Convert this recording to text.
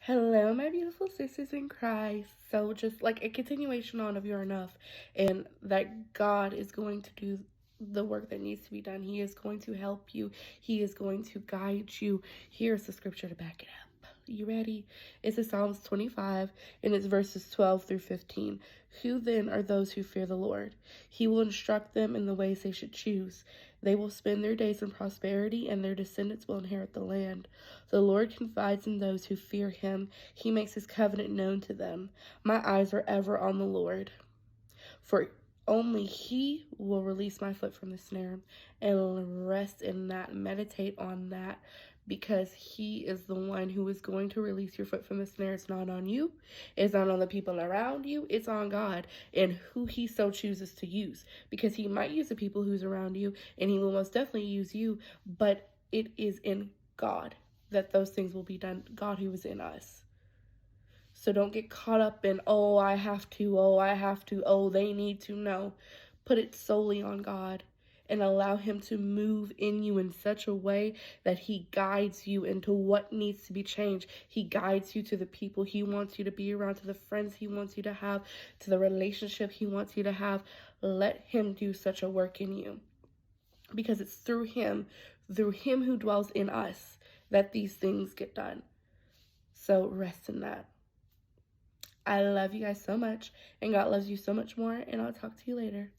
Hello, my beautiful sisters in Christ. So, just like a continuation on of You're Enough, and that God is going to do the work that needs to be done. He is going to help you, He is going to guide you. Here's the scripture to back it up. You ready? It's in Psalms 25, and it's verses 12 through 15. Who then are those who fear the Lord? He will instruct them in the ways they should choose. They will spend their days in prosperity, and their descendants will inherit the land. The Lord confides in those who fear him. He makes his covenant known to them. My eyes are ever on the Lord, for only he will release my foot from the snare, and rest in that, meditate on that, because he is the one who is going to release your foot from the snare. It's not on you, it's not on the people around you, it's on God and who he so chooses to use, because he might use the people who's around you, and he will most definitely use you, but it is in God that those things will be done. God who is in us. So don't get caught up in, oh, I have to, oh, they need to. No. Put it solely on God and allow him to move in you in such a way that he guides you into what needs to be changed. He guides you to the people he wants you to be around, to the friends he wants you to have, to the relationship he wants you to have. Let him do such a work in you, because it's through him who dwells in us, that these things get done. So rest in that. I love you guys so much, and God loves you so much more, and I'll talk to you later.